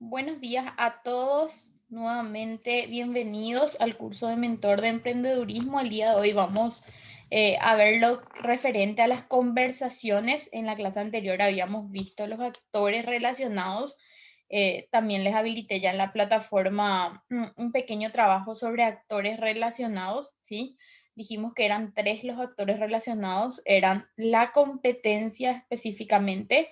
Buenos días a todos. Nuevamente, bienvenidos al curso de mentor de emprendedurismo. El día de hoy vamos a ver lo referente a las conversaciones. En la clase anterior habíamos visto los actores relacionados. También les habilité ya en la plataforma un pequeño trabajo sobre actores relacionados, ¿sí? Dijimos que eran tres los actores relacionados, eran la competencia específicamente,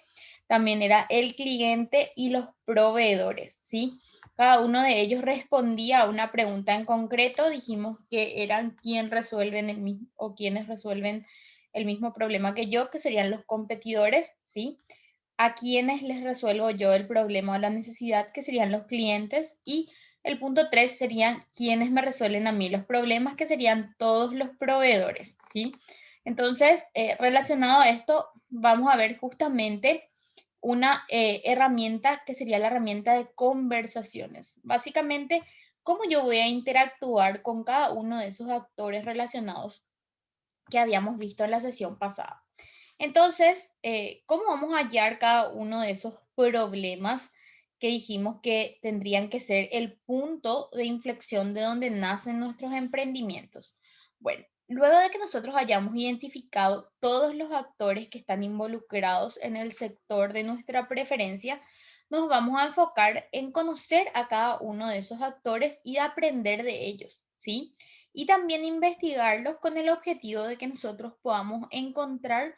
también era el cliente y los proveedores, ¿sí? Cada uno de ellos respondía a una pregunta en concreto. Dijimos que eran quien resuelven el mismo o quienes resuelven el mismo problema que yo, que serían los competidores, ¿sí? A quienes les resuelvo yo el problema o la necesidad, que serían los clientes. Y el punto 3 serían quienes me resuelven a mí los problemas, que serían todos los proveedores, ¿sí? Entonces, relacionado a esto, vamos a ver justamente una herramienta que sería la herramienta de conversaciones. Básicamente, cómo yo voy a interactuar con cada uno de esos actores relacionados que habíamos visto en la sesión pasada. Entonces, ¿cómo vamos a hallar cada uno de esos problemas que dijimos que tendrían que ser el punto de inflexión de donde nacen nuestros emprendimientos? Bueno, luego de que nosotros hayamos identificado todos los actores que están involucrados en el sector de nuestra preferencia, nos vamos a enfocar en conocer a cada uno de esos actores y aprender de ellos, ¿sí? Y también investigarlos con el objetivo de que nosotros podamos encontrar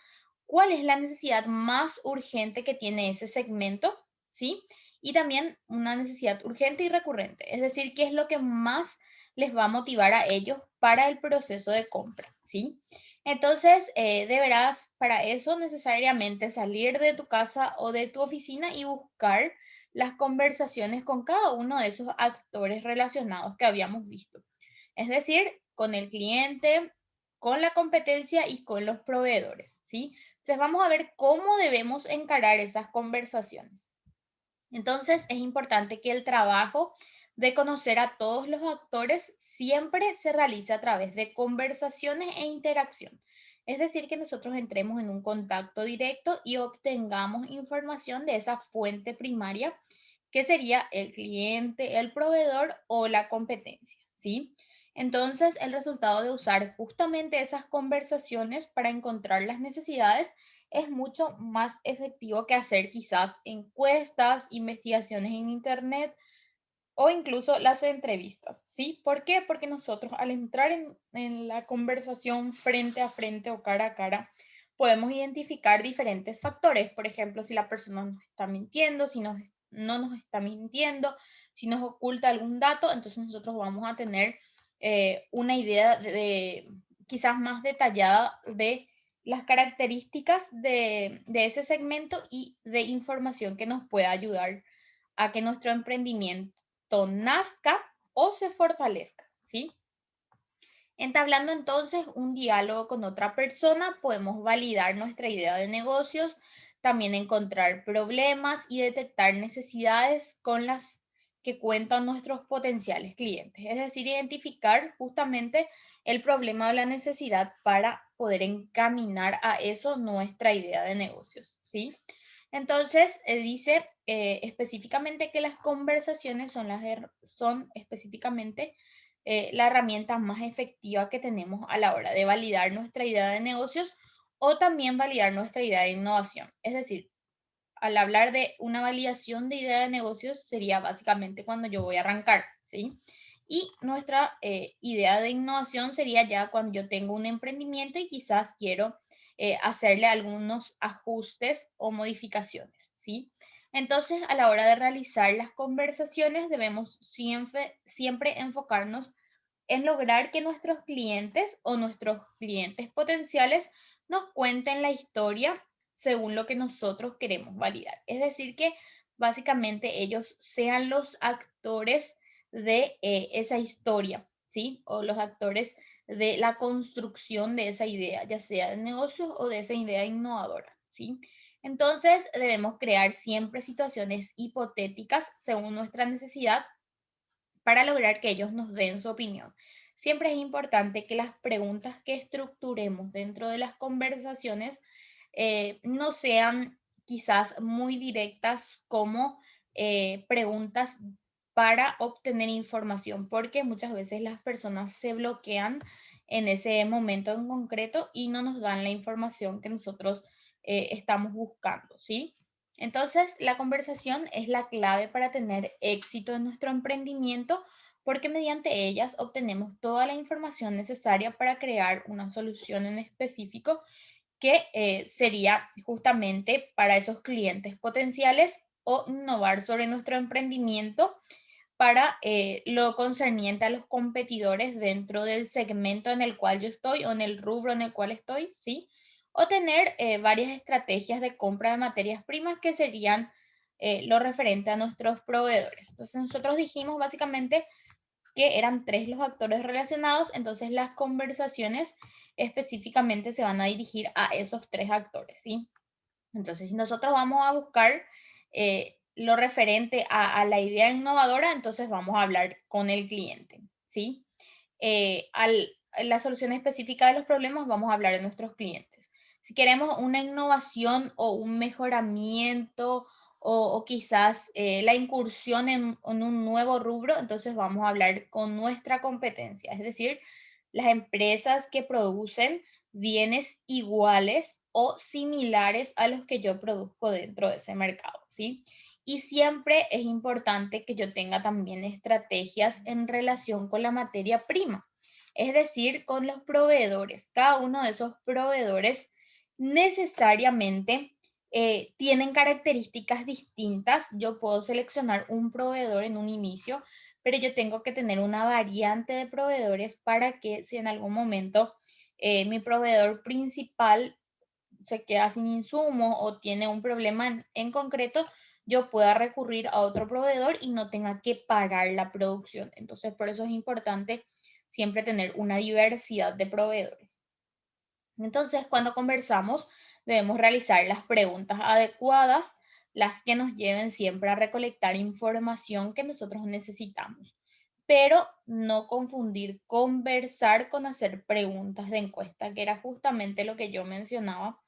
cuál es la necesidad más urgente que tiene ese segmento, ¿sí? Y también una necesidad urgente y recurrente, es decir, qué es lo que más les va a motivar a ellos para el proceso de compra, ¿sí? Entonces, deberás para eso necesariamente salir de tu casa o de tu oficina y buscar las conversaciones con cada uno de esos actores relacionados que habíamos visto. Es decir, con el cliente, con la competencia y con los proveedores, ¿sí? Entonces vamos a ver cómo debemos encarar esas conversaciones. Entonces es importante que el trabajo de conocer a todos los actores siempre se realice a través de conversaciones e interacción. Es decir, que nosotros entremos en un contacto directo y obtengamos información de esa fuente primaria, que sería el cliente, el proveedor o la competencia, ¿sí? Entonces, el resultado de usar justamente esas conversaciones para encontrar las necesidades es mucho más efectivo que hacer quizás encuestas, investigaciones en internet o incluso las entrevistas, ¿sí? ¿Por qué? Porque nosotros al entrar en la conversación frente a frente o cara a cara, podemos identificar diferentes factores. Por ejemplo, si la persona nos está mintiendo, si no nos está mintiendo, si nos oculta algún dato, entonces nosotros vamos a tener una idea quizás más detallada de las características de ese segmento y de información que nos pueda ayudar a que nuestro emprendimiento nazca o se fortalezca, ¿sí? Entablando entonces un diálogo con otra persona, podemos validar nuestra idea de negocios, también encontrar problemas y detectar necesidades con las que cuentan nuestros potenciales clientes. Es decir, identificar justamente el problema o la necesidad para poder encaminar a eso nuestra idea de negocios, ¿sí? Entonces, dice específicamente que las conversaciones son específicamente la herramienta más efectiva que tenemos a la hora de validar nuestra idea de negocios o también validar nuestra idea de innovación. Es decir, al hablar de una validación de idea de negocios sería básicamente cuando yo voy a arrancar, ¿sí? Y nuestra idea de innovación sería ya cuando yo tengo un emprendimiento y quizás quiero hacerle algunos ajustes o modificaciones, ¿sí? Entonces, a la hora de realizar las conversaciones, debemos siempre enfocarnos en lograr que nuestros clientes o nuestros clientes potenciales nos cuenten la historia según lo que nosotros queremos validar. Es decir, que básicamente ellos sean los actores de esa historia, ¿sí? O los actores de la construcción de esa idea, ya sea de negocios o de esa idea innovadora, ¿sí? Entonces, debemos crear siempre situaciones hipotéticas según nuestra necesidad para lograr que ellos nos den su opinión. Siempre es importante que las preguntas que estructuremos dentro de las conversaciones no sean quizás muy directas como preguntas para obtener información, porque muchas veces las personas se bloquean en ese momento en concreto y no nos dan la información que nosotros estamos buscando, ¿sí? Entonces, la conversación es la clave para tener éxito en nuestro emprendimiento porque mediante ellas obtenemos toda la información necesaria para crear una solución en específico que sería justamente para esos clientes potenciales o innovar sobre nuestro emprendimiento para lo concerniente a los competidores dentro del segmento en el cual yo estoy o en el rubro en el cual estoy, ¿sí? O tener varias estrategias de compra de materias primas que serían lo referente a nuestros proveedores. Entonces nosotros dijimos básicamente que eran tres los actores relacionados, entonces las conversaciones específicamente se van a dirigir a esos tres actores, ¿sí? Entonces, si nosotros vamos a buscar lo referente a la idea innovadora, entonces vamos a hablar con el cliente, ¿sí? La solución específica de los problemas, vamos a hablar de nuestros clientes. Si queremos una innovación o un mejoramiento o quizás la incursión en un nuevo rubro, entonces vamos a hablar con nuestra competencia, es decir, las empresas que producen bienes iguales o similares a los que yo produzco dentro de ese mercado, ¿sí? Y siempre es importante que yo tenga también estrategias en relación con la materia prima, es decir, con los proveedores. Cada uno de esos proveedores necesariamente tienen características distintas. Yo puedo seleccionar un proveedor en un inicio, pero yo tengo que tener una variante de proveedores para que si en algún momento mi proveedor principal se queda sin insumo o tiene un problema en concreto, yo pueda recurrir a otro proveedor y no tenga que parar la producción. Entonces, por eso es importante siempre tener una diversidad de proveedores. Entonces, cuando conversamos, debemos realizar las preguntas adecuadas, las que nos lleven siempre a recolectar información que nosotros necesitamos, pero no confundir conversar con hacer preguntas de encuesta, que era justamente lo que yo mencionaba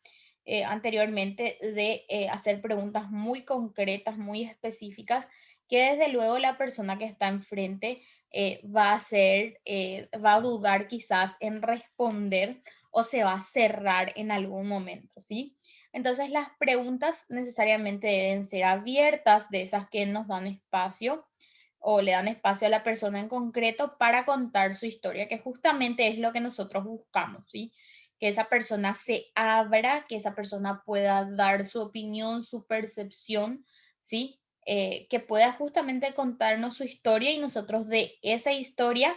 anteriormente, de hacer preguntas muy concretas, muy específicas, que desde luego la persona que está enfrente va a hacer, va a dudar quizás en responder o se va a cerrar en algún momento, ¿sí? Entonces las preguntas necesariamente deben ser abiertas, de esas que nos dan espacio o le dan espacio a la persona en concreto para contar su historia, que justamente es lo que nosotros buscamos, ¿sí? Que esa persona se abra, que esa persona pueda dar su opinión, su percepción, ¿sí? Que pueda justamente contarnos su historia y nosotros de esa historia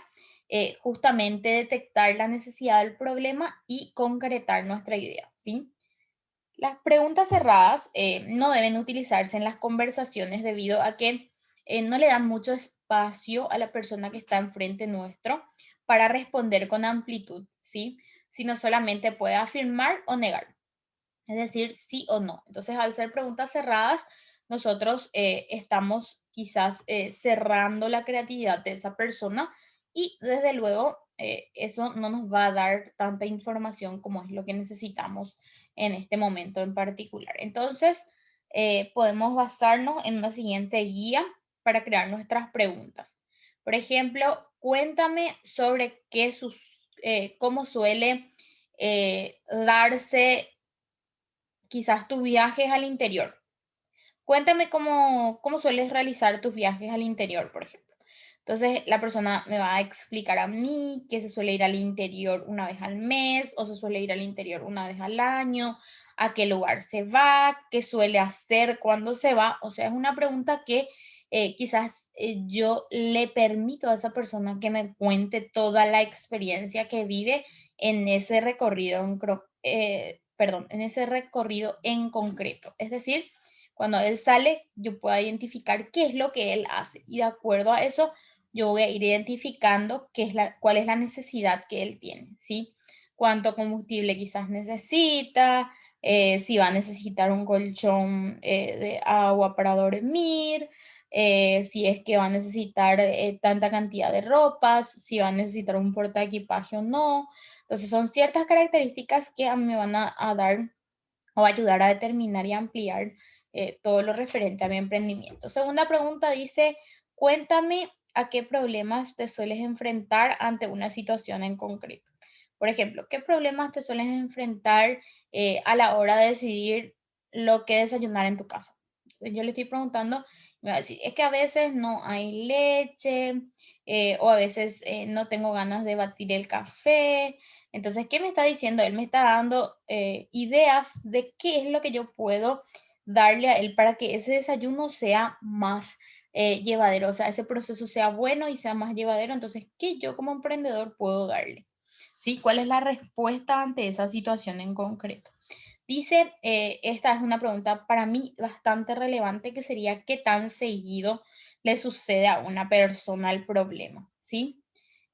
justamente detectar la necesidad del problema y concretar nuestra idea, ¿sí? Las preguntas cerradas no deben utilizarse en las conversaciones debido a que no le dan mucho espacio a la persona que está enfrente nuestro para responder con amplitud, ¿sí? Sino solamente puede afirmar o negar, es decir, sí o no. Entonces, al ser preguntas cerradas, nosotros estamos quizás cerrando la creatividad de esa persona y desde luego eso no nos va a dar tanta información como es lo que necesitamos en este momento en particular. Entonces, podemos basarnos en una siguiente guía para crear nuestras preguntas. Por ejemplo, cuéntame sobre cómo suele darse quizás tus viajes al interior. Cuéntame cómo sueles realizar tus viajes al interior, por ejemplo. Entonces, la persona me va a explicar a mí que se suele ir al interior una vez al mes o se suele ir al interior una vez al año, a qué lugar se va, qué suele hacer cuando se va. O sea, es una pregunta que quizás yo le permito a esa persona que me cuente toda la experiencia que vive en ese recorrido, perdón, en ese recorrido en concreto. Es decir, cuando él sale, yo puedo identificar qué es lo que él hace y de acuerdo a eso, yo voy a ir identificando cuál es la necesidad que él tiene, ¿sí? Cuánto combustible quizás necesita, si va a necesitar un colchón de agua para dormir, si es que va a necesitar tanta cantidad de ropas, si va a necesitar un portaequipaje o no. Entonces son ciertas características que a mí me van a dar o ayudar a determinar y ampliar todo lo referente a mi emprendimiento. Segunda pregunta dice, cuéntame a qué problemas te sueles enfrentar ante una situación en concreto. Por ejemplo, ¿qué problemas te sueles enfrentar a la hora de decidir lo que desayunar en tu casa? Entonces, yo le estoy preguntando, me va a decir, es que a veces no hay leche o a veces no tengo ganas de batir el café. Entonces, ¿qué me está diciendo? Él me está dando ideas de qué es lo que yo puedo darle a él para que ese desayuno sea más llevadero, o sea, ese proceso sea bueno y sea más llevadero. Entonces, ¿qué yo como emprendedor puedo darle? ¿Sí? ¿Cuál es la respuesta ante esa situación en concreto? Dice, esta es una pregunta para mí bastante relevante que sería ¿qué tan seguido le sucede a una persona el problema? ¿Sí?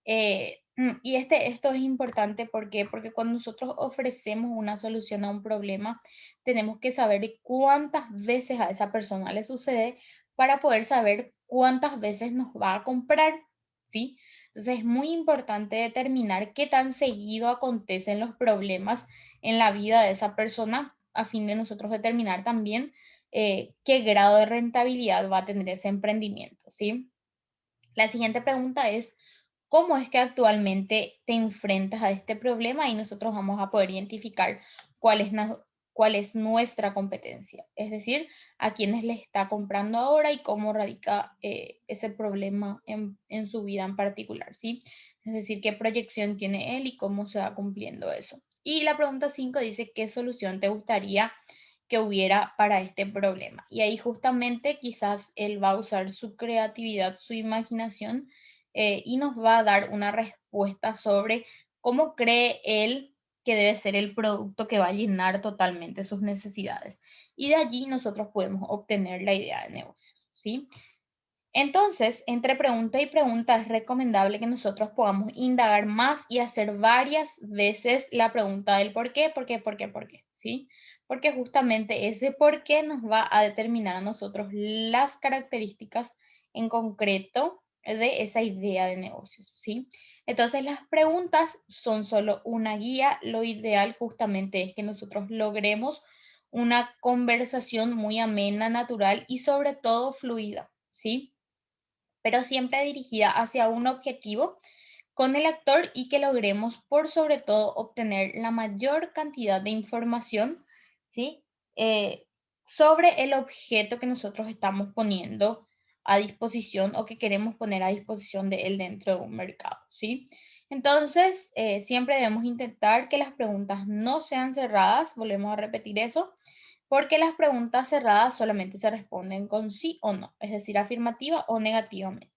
Y esto es importante porque cuando nosotros ofrecemos una solución a un problema, tenemos que saber cuántas veces a esa persona le sucede para poder saber cuántas veces nos va a comprar, ¿sí? Entonces es muy importante determinar qué tan seguido acontecen los problemas en la vida de esa persona a fin de nosotros determinar también qué grado de rentabilidad va a tener ese emprendimiento, ¿sí? La siguiente pregunta es, ¿cómo es que actualmente te enfrentas a este problema? Y nosotros vamos a poder identificar cuál es, cuál es nuestra competencia, es decir, a quiénes le está comprando ahora y cómo radica ese problema en su vida en particular, ¿sí? Es decir, qué proyección tiene él y cómo se va cumpliendo eso. Y la pregunta 5 dice, ¿qué solución te gustaría que hubiera para este problema? Y ahí justamente quizás él va a usar su creatividad, su imaginación y nos va a dar una respuesta sobre cómo cree él que debe ser el producto que va a llenar totalmente sus necesidades. Y de allí nosotros podemos obtener la idea de negocio, ¿sí? Entonces, entre pregunta y pregunta es recomendable que nosotros podamos indagar más y hacer varias veces la pregunta del por qué, ¿sí? Porque justamente ese por qué nos va a determinar a nosotros las características en concreto de esa idea de negocios, ¿sí? Entonces, las preguntas son solo una guía. Lo ideal justamente es que nosotros logremos una conversación muy amena, natural y sobre todo fluida, ¿sí? Pero siempre dirigida hacia un objetivo con el actor y que logremos por sobre todo obtener la mayor cantidad de información, ¿sí? Eh, sobre el objeto que nosotros estamos poniendo a disposición o que queremos poner a disposición de él dentro de un mercado, ¿sí? Entonces, siempre debemos intentar que las preguntas no sean cerradas, volvemos a repetir eso, porque las preguntas cerradas solamente se responden con sí o no, es decir, afirmativa o negativamente.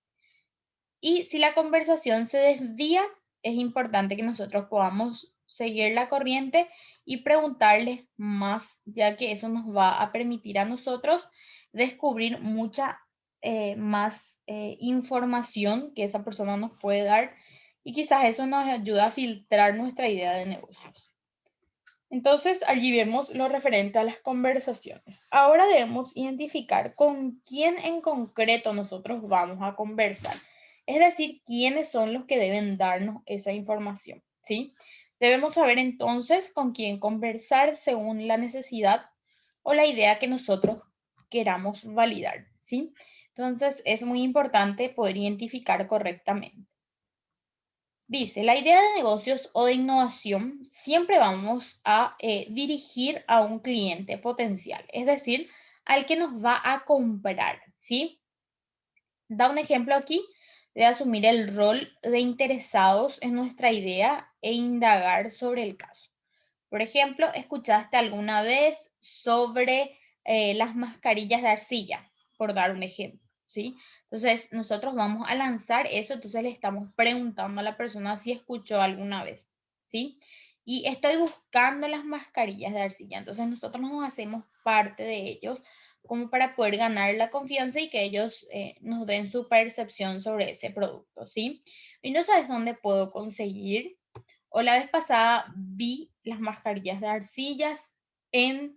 Y si la conversación se desvía, es importante que nosotros podamos seguir la corriente y preguntarle más, ya que eso nos va a permitir a nosotros descubrir mucha más información que esa persona nos puede dar y quizás eso nos ayuda a filtrar nuestra idea de negocios. Entonces, allí vemos lo referente a las conversaciones. Ahora debemos identificar con quién en concreto nosotros vamos a conversar. Es decir, quiénes son los que deben darnos esa información, ¿sí? Debemos saber entonces con quién conversar según la necesidad o la idea que nosotros queramos validar, ¿sí? Entonces, es muy importante poder identificar correctamente. Dice, la idea de negocios o de innovación siempre vamos a dirigir a un cliente potencial, es decir, al que nos va a comprar, ¿sí? Da un ejemplo aquí de asumir el rol de interesados en nuestra idea e indagar sobre el caso. Por ejemplo, ¿escuchaste alguna vez sobre las mascarillas de arcilla? Por dar un ejemplo, ¿sí? Entonces, nosotros vamos a lanzar eso, entonces le estamos preguntando a la persona si escuchó alguna vez, ¿sí? Y estoy buscando las mascarillas de arcilla, entonces nosotros nos hacemos parte de ellos como para poder ganar la confianza y que ellos nos den su percepción sobre ese producto, ¿sí? Y no sabes dónde puedo conseguir o la vez pasada vi las mascarillas de arcillas en,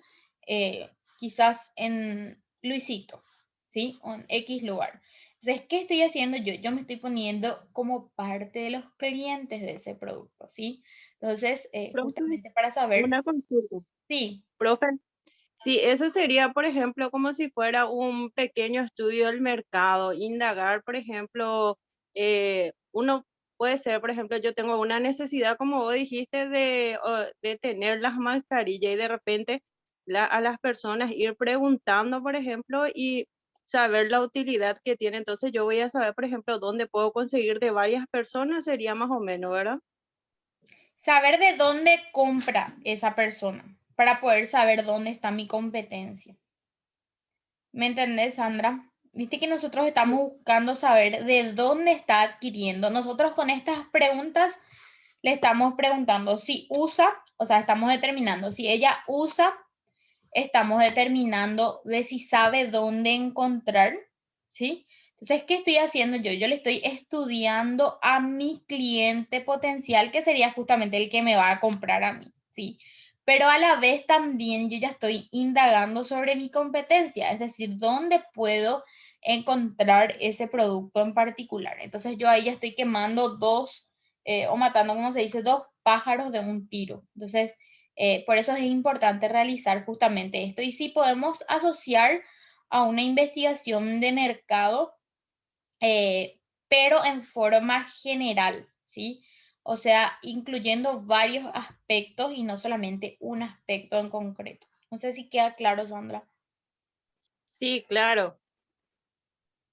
quizás en Luisito, ¿sí? O en X lugar. Entonces, ¿qué estoy haciendo yo? Yo me estoy poniendo como parte de los clientes de ese producto, ¿sí? Entonces, Profe, justamente para saber, una consulta. sí, Profe, Sí, eso sería, por ejemplo, como si fuera un pequeño estudio del mercado, indagar, por ejemplo, uno puede ser, por ejemplo, yo tengo una necesidad, como vos dijiste, de tener las mascarillas y de repente a las personas ir preguntando, por ejemplo, y saber la utilidad que tiene. Entonces yo voy a saber, por ejemplo, dónde puedo conseguir de varias personas, sería más o menos, ¿verdad? Saber de dónde compra esa persona para poder saber dónde está mi competencia. ¿Me entendés, Sandra? Viste que nosotros estamos buscando saber de dónde está adquiriendo. Nosotros con estas preguntas le estamos preguntando si usa, o sea, estamos determinando si ella usa, estamos determinando de si sabe dónde encontrar, ¿sí? Entonces, ¿qué estoy haciendo yo? Yo le estoy estudiando a mi cliente potencial, que sería justamente el que me va a comprar a mí, ¿sí? Pero a la vez también yo ya estoy indagando sobre mi competencia, es decir, dónde puedo encontrar ese producto en particular. Entonces yo ahí ya estoy quemando o matando, como se dice, dos pájaros de un tiro. Entonces, por eso es importante realizar justamente esto. Y si podemos asociar a una investigación de mercado, pero en forma general, ¿sí? O sea, incluyendo varios aspectos y no solamente un aspecto en concreto. No sé si queda claro, Sandra. Sí, claro.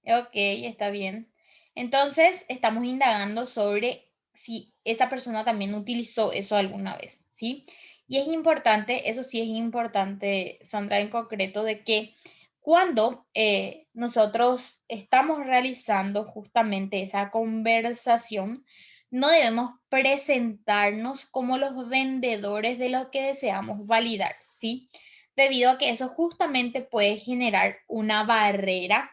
Ok, está bien. Entonces, estamos indagando sobre si esa persona también utilizó eso alguna vez, ¿sí? Y es importante, eso sí es importante, Sandra, en concreto, de que cuando nosotros estamos realizando justamente esa conversación, no debemos presentarnos como los vendedores de lo que deseamos validar, ¿sí? Debido a que eso justamente puede generar una barrera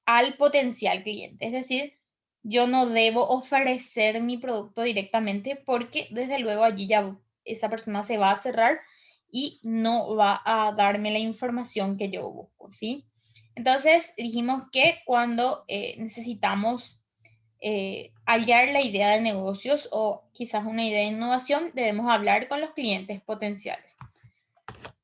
al potencial cliente. Es decir, yo no debo ofrecer mi producto directamente porque desde luego allí ya esa persona se va a cerrar y no va a darme la información que yo busco, ¿sí? Entonces dijimos que cuando necesitamos hallar la idea de negocios o quizás una idea de innovación, debemos hablar con los clientes potenciales.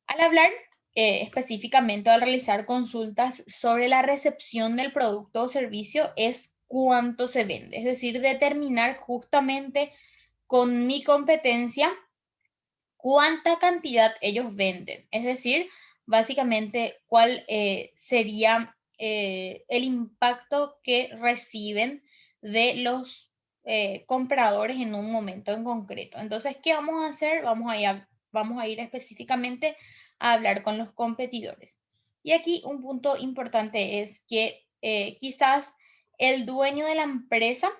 Al hablar específicamente o al realizar consultas sobre la recepción del producto o servicio es cuánto se vende, es decir, determinar justamente con mi competencia cuánta cantidad ellos venden, es decir, básicamente cuál sería el impacto que reciben de los compradores en un momento en concreto. Entonces, ¿qué vamos a hacer? Vamos a ir específicamente a hablar con los competidores. Y aquí un punto importante es que quizás el dueño de la empresa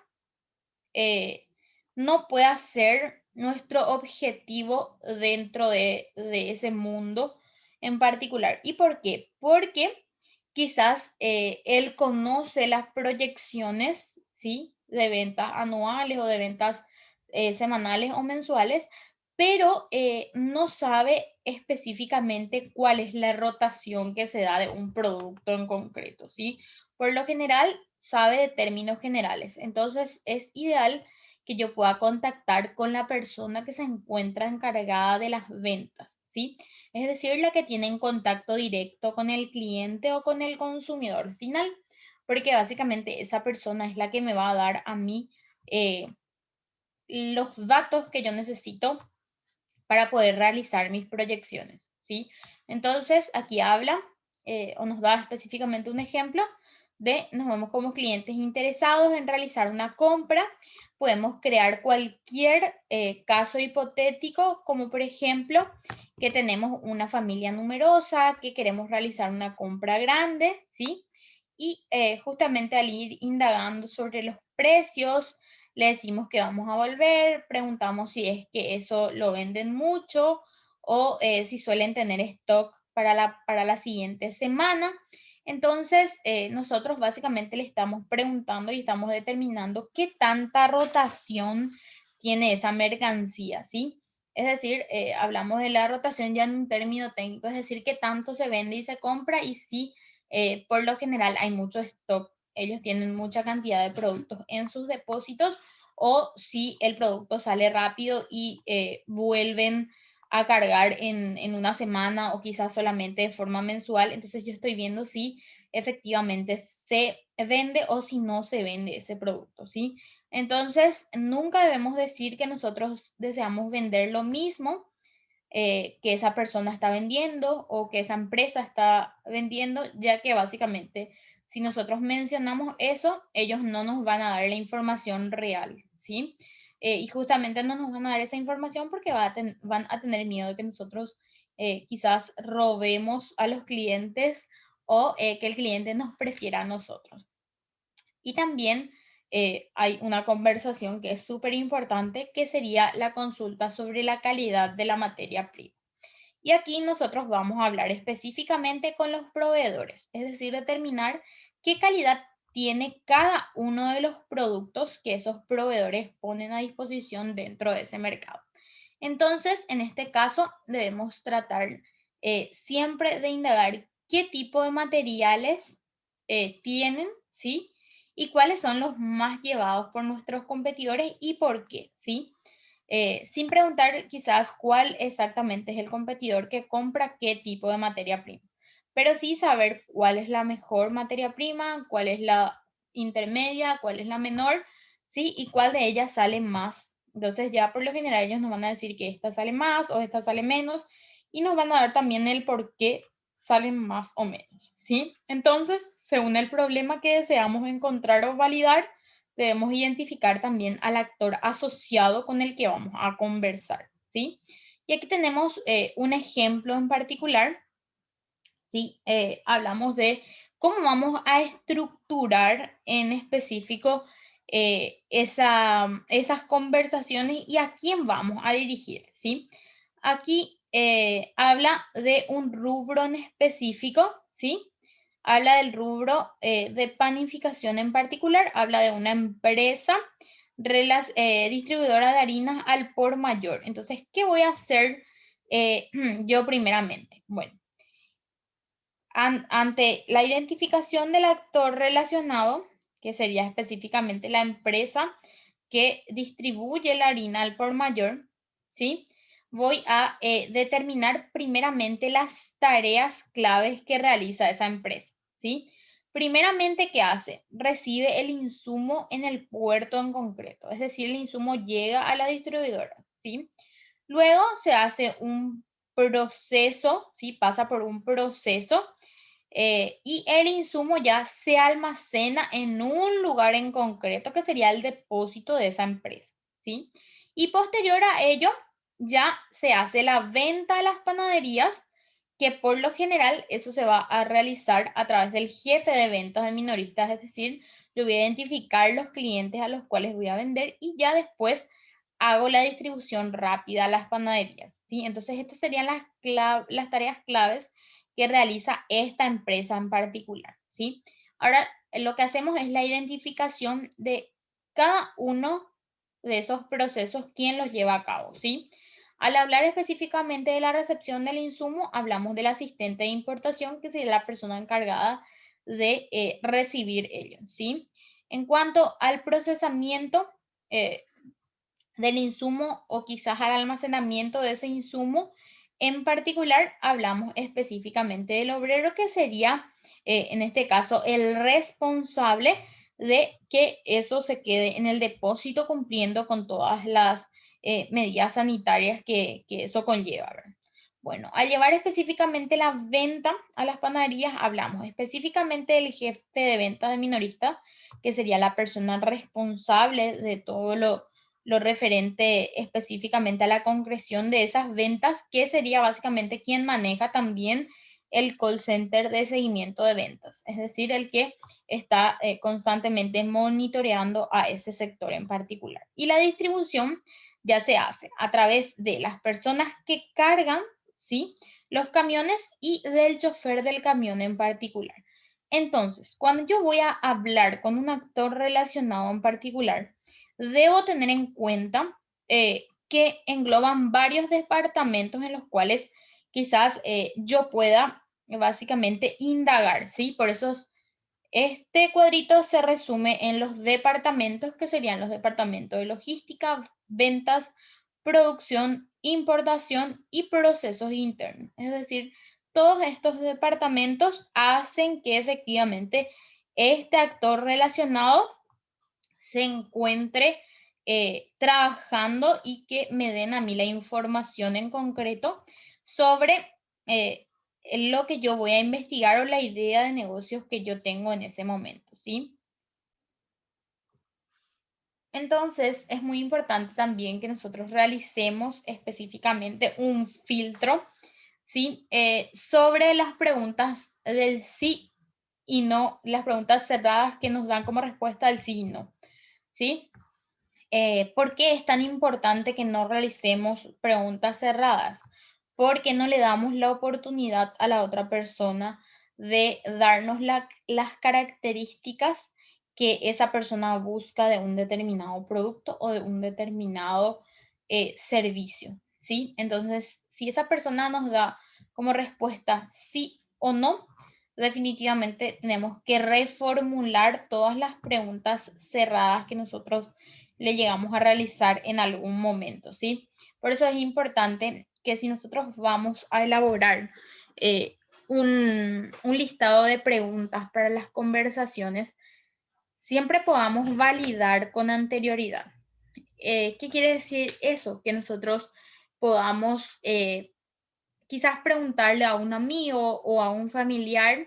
eh, no pueda ser nuestro objetivo dentro de ese mundo en particular. ¿Y por qué? Porque quizás él conoce las proyecciones, ¿sí? De ventas anuales o de ventas semanales o mensuales, pero no sabe específicamente cuál es la rotación que se da de un producto en concreto, ¿sí? Por lo general, sabe de términos generales. Entonces, es ideal que yo pueda contactar con la persona que se encuentra encargada de las ventas, ¿sí? Es decir, la que tiene en contacto directo con el cliente o con el consumidor final, porque básicamente esa persona es la que me va a dar a mí eh, los datos que yo necesito para poder realizar mis proyecciones, ¿sí? Entonces, aquí habla o nos da específicamente un ejemplo de nos vemos como clientes interesados en realizar una compra. Podemos crear cualquier caso hipotético, como por ejemplo que tenemos una familia numerosa, que queremos realizar una compra grande, ¿sí? Y justamente al ir indagando sobre los precios, le decimos que vamos a volver, preguntamos si es que eso lo venden mucho o si suelen tener stock para la siguiente semana. Entonces, nosotros básicamente le estamos preguntando y estamos determinando qué tanta rotación tiene esa mercancía, ¿sí? Es decir, hablamos de la rotación ya en un término técnico, es decir, qué tanto se vende y se compra y si por lo general hay mucho stock, ellos tienen mucha cantidad de productos en sus depósitos o si el producto sale rápido y vuelven a cargar en una semana o quizás solamente de forma mensual. Entonces yo estoy viendo si efectivamente se vende o si no se vende ese producto, ¿sí? Entonces, nunca debemos decir que nosotros deseamos vender lo mismo que esa persona está vendiendo o que esa empresa está vendiendo, ya que básicamente si nosotros mencionamos eso, ellos no nos van a dar la información real, ¿sí? Y justamente no nos van a dar esa información porque van a tener miedo de que nosotros quizás robemos a los clientes o que el cliente nos prefiera a nosotros. Y también hay una conversación que es súper importante, que sería la consulta sobre la calidad de la materia prima. Y aquí nosotros vamos a hablar específicamente con los proveedores, es decir, determinar qué calidad tiene cada uno de los productos que esos proveedores ponen a disposición dentro de ese mercado. Entonces, en este caso, debemos tratar siempre de indagar qué tipo de materiales tienen, ¿sí? Y cuáles son los más llevados por nuestros competidores y por qué, ¿sí? Sin preguntar quizás cuál exactamente es el competidor que compra qué tipo de materia prima, pero sí saber cuál es la mejor materia prima, cuál es la intermedia, cuál es la menor, ¿sí? Y cuál de ellas sale más. Entonces ya por lo general ellos nos van a decir que esta sale más o esta sale menos y nos van a dar también el por qué salen más o menos, ¿sí? Entonces, según el problema que deseamos encontrar o validar, debemos identificar también al actor asociado con el que vamos a conversar, ¿sí? Y aquí tenemos un ejemplo en particular, ¿sí? Hablamos de cómo vamos a estructurar en específico esas conversaciones y a quién vamos a dirigir, ¿sí? Aquí habla de un rubro en específico, ¿sí? Habla del rubro de panificación en particular, habla de una empresa distribuidora de harinas al por mayor. Entonces, ¿qué voy a hacer yo primeramente? Bueno, ante la identificación del actor relacionado, que sería específicamente la empresa que distribuye la harina al por mayor, ¿sí? Voy a determinar primeramente las tareas claves que realiza esa empresa, ¿sí? Primeramente, ¿qué hace? Recibe el insumo en el puerto en concreto, es decir, el insumo llega a la distribuidora, ¿sí? Luego se hace un proceso, ¿sí? Pasa por un proceso y el insumo ya se almacena en un lugar en concreto que sería el depósito de esa empresa, ¿sí? Y posterior a ello ya se hace la venta a las panaderías, que por lo general eso se va a realizar a través del jefe de ventas de minoristas, es decir, yo voy a identificar los clientes a los cuales voy a vender y ya después hago la distribución rápida a las panaderías, ¿sí? Entonces estas serían las tareas claves que realiza esta empresa en particular, ¿sí? Ahora, lo que hacemos es la identificación de cada uno de esos procesos, quién los lleva a cabo, ¿sí? Al hablar específicamente de la recepción del insumo, hablamos del asistente de importación, que sería la persona encargada de recibir ello, ¿sí? En cuanto al procesamiento del insumo o quizás al almacenamiento de ese insumo, en particular, hablamos específicamente del obrero, que sería, en este caso, el responsable de que eso se quede en el depósito cumpliendo con todas las medidas sanitarias que eso conlleva, ¿verdad? Bueno, al llevar específicamente la venta a las panaderías, hablamos específicamente del jefe de ventas de minorista, que sería la persona responsable de todo lo referente específicamente a la concreción de esas ventas, que sería básicamente quien maneja también el call center de seguimiento de ventas, es decir, el que está constantemente monitoreando a ese sector en particular. Y la distribución ya se hace a través de las personas que cargan, ¿sí? Los camiones y del chofer del camión en particular. Entonces, cuando yo voy a hablar con un actor relacionado en particular, debo tener en cuenta que engloban varios departamentos en los cuales quizás yo pueda básicamente indagar, ¿sí? Por eso este cuadrito se resume en los departamentos, que serían los departamentos de logística, ventas, producción importación y procesos internos. Es decir, todos estos departamentos hacen que efectivamente este actor relacionado se encuentre trabajando y que me den a mí la información en concreto sobre eh, lo que yo voy a investigar o la idea de negocios que yo tengo en ese momento, ¿sí? Entonces, es muy importante también que nosotros realicemos específicamente un filtro, ¿sí? Sobre las preguntas del sí y no, las preguntas cerradas que nos dan como respuesta al sí y no, ¿sí? ¿Por qué es tan importante que no realicemos preguntas cerradas? Porque no le damos la oportunidad a la otra persona de darnos las características que esa persona busca de un determinado producto o de un determinado servicio, ¿sí? Entonces, si esa persona nos da como respuesta sí o no, definitivamente tenemos que reformular todas las preguntas cerradas que nosotros le llegamos a realizar en algún momento, ¿sí? Por eso es importante que si nosotros vamos a elaborar un listado de preguntas para las conversaciones, siempre podamos validar con anterioridad. ¿Qué quiere decir eso? Que nosotros podamos quizás preguntarle a un amigo o a un familiar,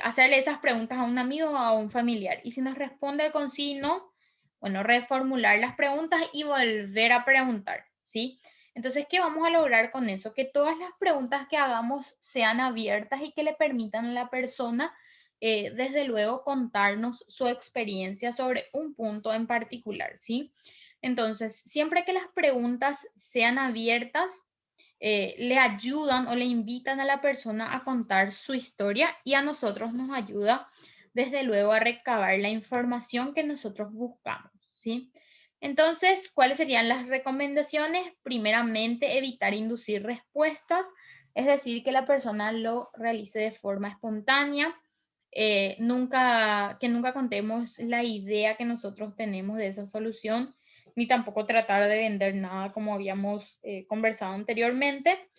hacerle esas preguntas a un amigo o a un familiar. Y si nos responde con sí, no, bueno, reformular las preguntas y volver a preguntar, ¿sí? Entonces, ¿qué vamos a lograr con eso? Que todas las preguntas que hagamos sean abiertas y que le permitan a la persona, desde luego, contarnos su experiencia sobre un punto en particular, ¿sí? Entonces, siempre que las preguntas sean abiertas, le ayudan o le invitan a la persona a contar su historia y a nosotros nos ayuda desde luego a recabar la información que nosotros buscamos, ¿sí? Entonces, ¿cuáles serían las recomendaciones? Primeramente, evitar inducir respuestas, es decir, que la persona lo realice de forma espontánea. Que nunca contemos la idea que nosotros tenemos de esa solución, ni tampoco tratar de vender nada como habíamos conversado anteriormente.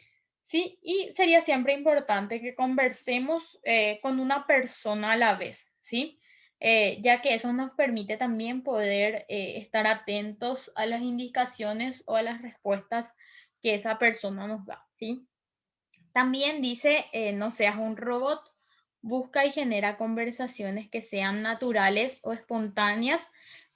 Sí, y sería siempre importante que conversemos con una persona a la vez, ¿sí? Ya que eso nos permite también poder estar atentos a las indicaciones o a las respuestas que esa persona nos da, ¿sí? También dice, no seas un robot, busca y genera conversaciones que sean naturales o espontáneas.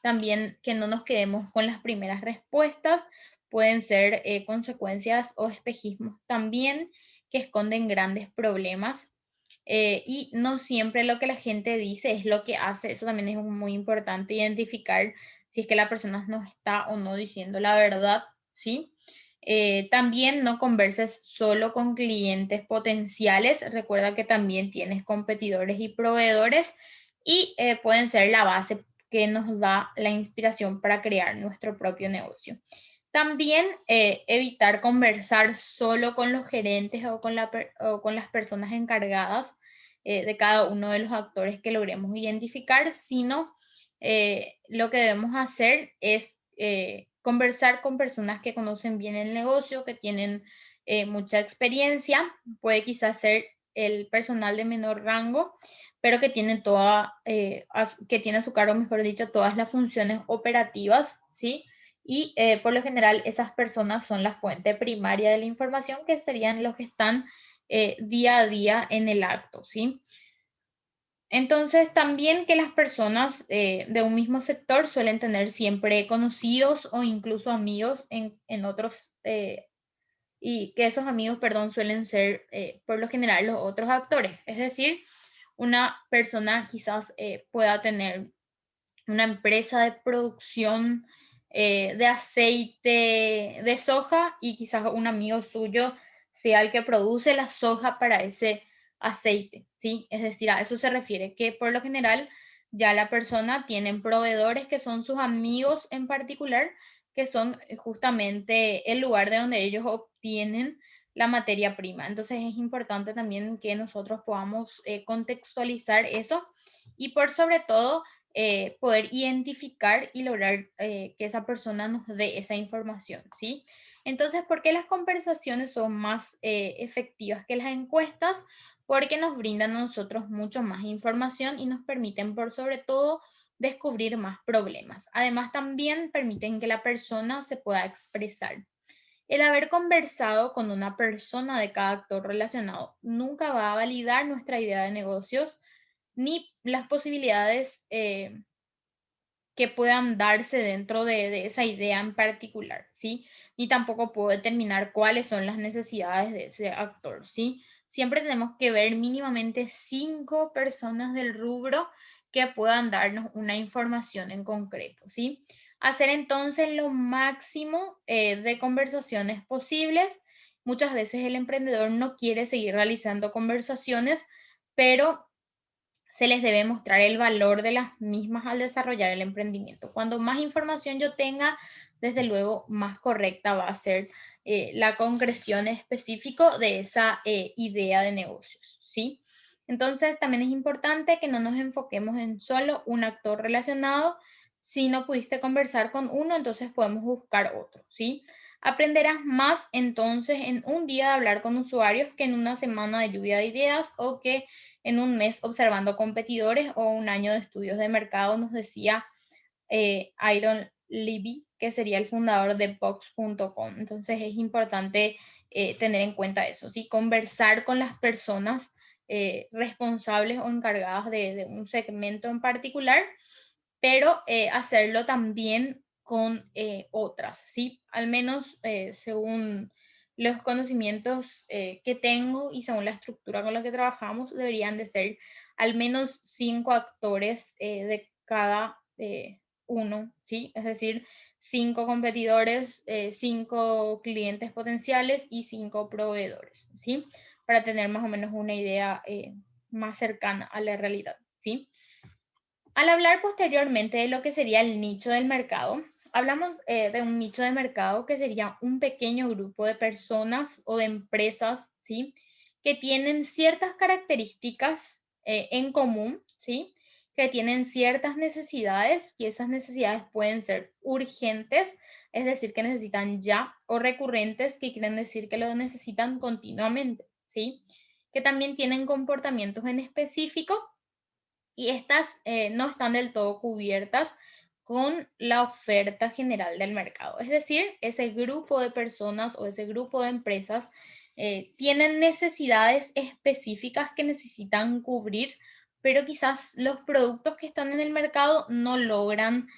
También que no nos quedemos con las primeras respuestas. Pueden ser consecuencias o espejismos también que esconden grandes problemas. Y no siempre lo que la gente dice es lo que hace. Eso también es muy importante identificar si es que la persona nos está o no diciendo la verdad, ¿sí? También no converses solo con clientes potenciales. Recuerda que también tienes competidores y proveedores y pueden ser la base que nos da la inspiración para crear nuestro propio negocio. También evitar conversar solo con los gerentes o con las personas encargadas de cada uno de los actores que logremos identificar, sino lo que debemos hacer es conversar con personas que conocen bien el negocio, que tienen mucha experiencia, puede quizás ser el personal de menor rango, pero que tiene que tiene a su cargo, mejor dicho, todas las funciones operativas, ¿sí? Y por lo general esas personas son la fuente primaria de la información, que serían los que están día a día en el acto, ¿sí? Entonces, también que las personas de un mismo sector suelen tener siempre conocidos o incluso amigos en otros, y que esos amigos, perdón, suelen ser por lo general los otros actores. Es decir, una persona quizás pueda tener una empresa de producción de aceite de soja y quizás un amigo suyo sea el que produce la soja para ese aceite, ¿sí? Es decir, a eso se refiere, que por lo general ya la persona tiene proveedores que son sus amigos en particular, que son justamente el lugar de donde ellos obtienen la materia prima. Entonces es importante también que nosotros podamos contextualizar eso y por sobre todo poder identificar y lograr que esa persona nos dé esa información, ¿sí? Entonces, ¿por qué las conversaciones son más efectivas que las encuestas? Porque nos brindan a nosotros mucho más información y nos permiten, por sobre todo, descubrir más problemas. Además, también permiten que la persona se pueda expresar. El haber conversado con una persona de cada actor relacionado nunca va a validar nuestra idea de negocios ni las posibilidades que puedan darse dentro de esa idea en particular, ¿sí? Ni tampoco puedo determinar cuáles son las necesidades de ese actor, ¿sí? Siempre tenemos que ver mínimamente 5 personas del rubro que puedan darnos una información en concreto, ¿sí? Hacer entonces lo máximo de conversaciones posibles. Muchas veces el emprendedor no quiere seguir realizando conversaciones, pero se les debe mostrar el valor de las mismas al desarrollar el emprendimiento. Cuando más información yo tenga, desde luego, más correcta va a ser la concreción específica de esa idea de negocios, ¿sí? Entonces, también es importante que no nos enfoquemos en solo un actor relacionado. Si no pudiste conversar con uno, entonces podemos buscar otro, ¿sí? Aprenderás más entonces en un día de hablar con usuarios que en una semana de lluvia de ideas o que en un mes observando competidores o un año de estudios de mercado, nos decía Aaron Levy, que sería el fundador de Box.com. Entonces es importante tener en cuenta eso, ¿sí? Conversar con las personas responsables o encargadas de un segmento en particular, pero hacerlo también con otras, ¿sí? Al menos según los conocimientos que tengo y según la estructura con la que trabajamos, deberían de ser al menos 5 actores de cada uno, ¿sí? Es decir, 5 competidores, 5 clientes potenciales y 5 proveedores, ¿sí? Para tener más o menos una idea más cercana a la realidad, ¿sí? Al hablar posteriormente de lo que sería el nicho del mercado, hablamos de un nicho de mercado que sería un pequeño grupo de personas o de empresas, ¿sí? Que tienen ciertas características en común, ¿sí? Que tienen ciertas necesidades y esas necesidades pueden ser urgentes, es decir, que necesitan ya, o recurrentes, que quieren decir que lo necesitan continuamente, ¿sí? Que también tienen comportamientos en específico y estas no están del todo cubiertas con la oferta general del mercado. Es decir, ese grupo de personas o ese grupo de empresas tienen necesidades específicas que necesitan cubrir, pero quizás los productos que están en el mercado no logran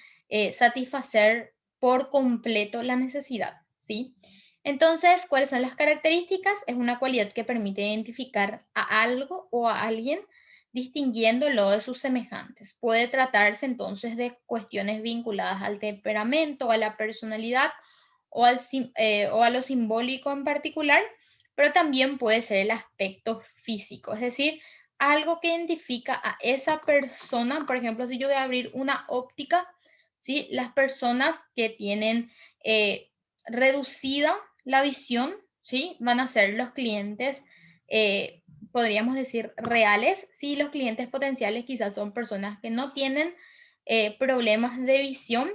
satisfacer por completo la necesidad, ¿sí? Entonces, ¿cuáles son las características? Es una cualidad que permite identificar a algo o a alguien distinguiéndolo de sus semejantes. Puede tratarse entonces de cuestiones vinculadas al temperamento, a la personalidad o a lo simbólico en particular, pero también puede ser el aspecto físico, es decir, algo que identifica a esa persona. Por ejemplo, si yo voy a abrir una óptica, ¿sí? Las personas que tienen reducida la visión, ¿sí? Van a ser los clientes eh, podríamos decir, reales, si los clientes potenciales quizás son personas que no tienen problemas de visión,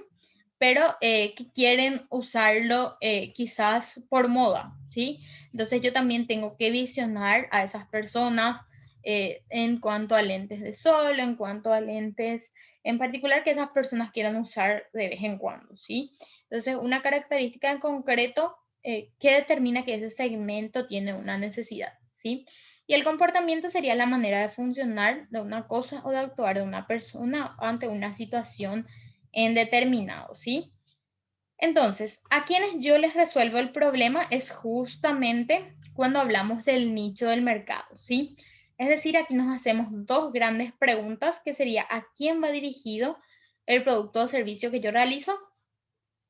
pero que quieren usarlo quizás por moda, ¿sí? Entonces yo también tengo que visionar a esas personas en cuanto a lentes de sol, en cuanto a lentes en particular que esas personas quieran usar de vez en cuando, ¿sí? Entonces una característica en concreto que determina que ese segmento tiene una necesidad, ¿sí? Y el comportamiento sería la manera de funcionar de una cosa o de actuar de una persona ante una situación en determinado, ¿sí? Entonces, a quienes yo les resuelvo el problema es justamente cuando hablamos del nicho del mercado, ¿sí? Es decir, aquí nos hacemos dos grandes preguntas, que sería a quién va dirigido el producto o servicio que yo realizo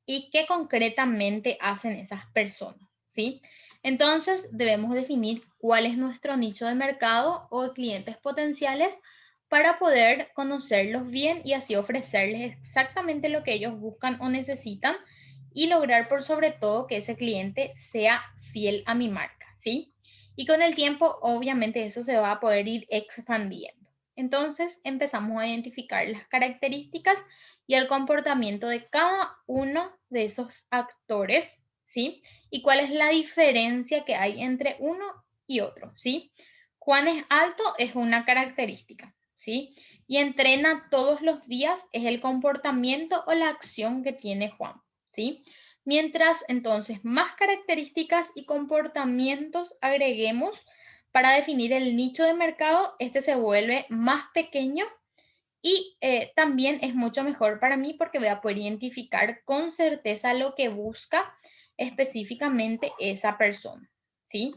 y qué concretamente hacen esas personas, ¿sí? Entonces, debemos definir cuál es nuestro nicho de mercado o clientes potenciales para poder conocerlos bien y así ofrecerles exactamente lo que ellos buscan o necesitan y lograr por sobre todo que ese cliente sea fiel a mi marca, ¿sí? Y con el tiempo, obviamente, eso se va a poder ir expandiendo. Entonces, empezamos a identificar las características y el comportamiento de cada uno de esos actores, ¿sí? Y cuál es la diferencia que hay entre uno y otro, ¿sí? Juan es alto es una característica, ¿sí? Y entrena todos los días es el comportamiento o la acción que tiene Juan, ¿sí? Mientras entonces más características y comportamientos agreguemos para definir el nicho de mercado, este se vuelve más pequeño y también es mucho mejor para mí porque voy a poder identificar con certeza lo que busca específicamente esa persona, ¿sí?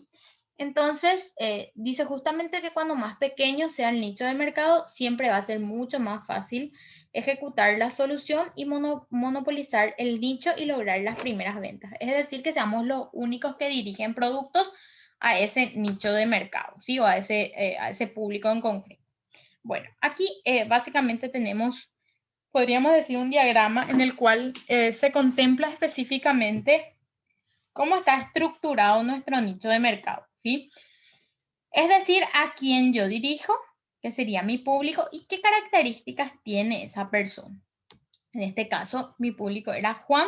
Entonces, dice justamente que cuando más pequeño sea el nicho de mercado, siempre va a ser mucho más fácil ejecutar la solución y monopolizar el nicho y lograr las primeras ventas. Es decir, que seamos los únicos que dirigen productos a ese nicho de mercado, ¿sí? O a ese público en concreto. Bueno, aquí básicamente tenemos, podríamos decir, un diagrama en el cual se contempla específicamente cómo está estructurado nuestro nicho de mercado, ¿sí? Es decir, a quién yo dirijo, que sería mi público, y qué características tiene esa persona. En este caso, mi público era Juan,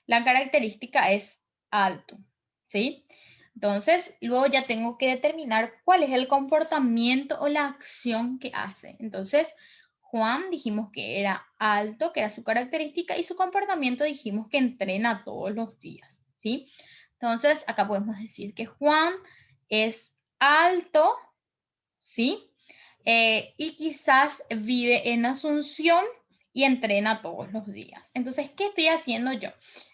la característica es alto, ¿sí? Entonces, luego ya tengo que determinar cuál es el comportamiento o la acción que hace. Entonces, Juan dijimos que era alto, que era su característica, y su comportamiento dijimos que entrena todos los días, ¿sí? Entonces, acá podemos decir que Juan es alto, ¿sí? Y quizás vive en Asunción y entrena todos los días. Entonces, ¿qué estoy haciendo yo?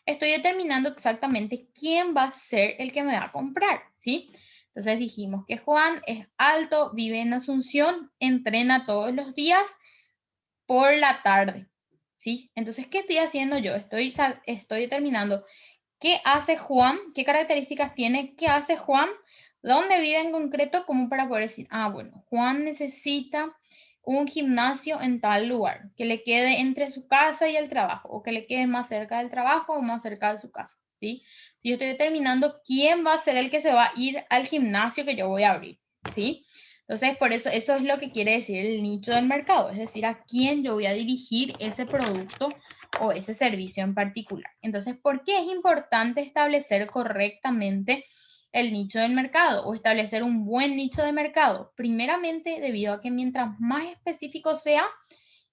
Estoy determinando exactamente quién va a ser el que me va a comprar, ¿sí? Entonces dijimos que Juan es alto, vive en Asunción, entrena todos los días por la tarde, ¿sí? Entonces, ¿qué estoy haciendo yo? Estoy determinando qué hace Juan, qué características tiene, qué hace Juan, dónde vive en concreto, como para poder decir, ah, bueno, Juan necesita un gimnasio en tal lugar, que le quede entre su casa y el trabajo, o que le quede más cerca del trabajo o más cerca de su casa, ¿sí? Yo estoy determinando quién va a ser el que se va a ir al gimnasio que yo voy a abrir, ¿sí? Entonces, por eso, eso es lo que quiere decir el nicho del mercado, es decir, a quién yo voy a dirigir ese producto o ese servicio en particular. Entonces, ¿por qué es importante establecer correctamente el nicho del mercado o establecer un buen nicho de mercado? Primeramente, debido a que mientras más específico sea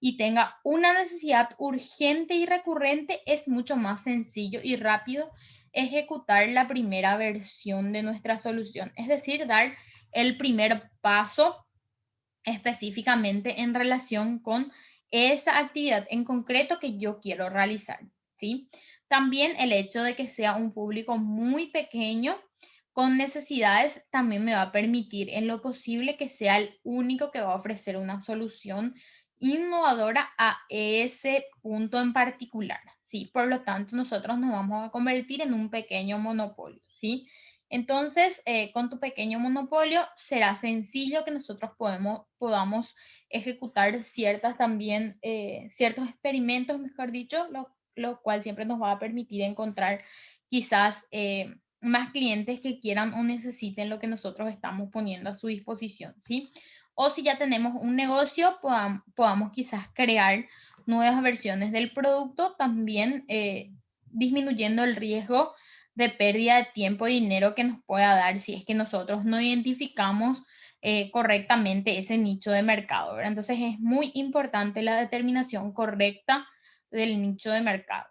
y tenga una necesidad urgente y recurrente, es mucho más sencillo y rápido ejecutar la primera versión de nuestra solución, es decir, dar el primer paso específicamente en relación con esa actividad en concreto que yo quiero realizar, ¿sí? También el hecho de que sea un público muy pequeño con necesidades también me va a permitir en lo posible que sea el único que va a ofrecer una solución innovadora a ese punto en particular, ¿sí? Por lo tanto, nosotros nos vamos a convertir en un pequeño monopolio, ¿sí? Entonces, con tu pequeño monopolio será sencillo que nosotros podamos ejecutar ciertas también, ciertos experimentos, mejor dicho, lo cual siempre nos va a permitir encontrar quizás más clientes que quieran o necesiten lo que nosotros estamos poniendo a su disposición, ¿sí? O si ya tenemos un negocio, podamos quizás crear nuevas versiones del producto, también disminuyendo el riesgo de pérdida de tiempo y dinero que nos pueda dar si es que nosotros no identificamos correctamente ese nicho de mercado, ¿verdad? Entonces es muy importante la determinación correcta del nicho de mercado.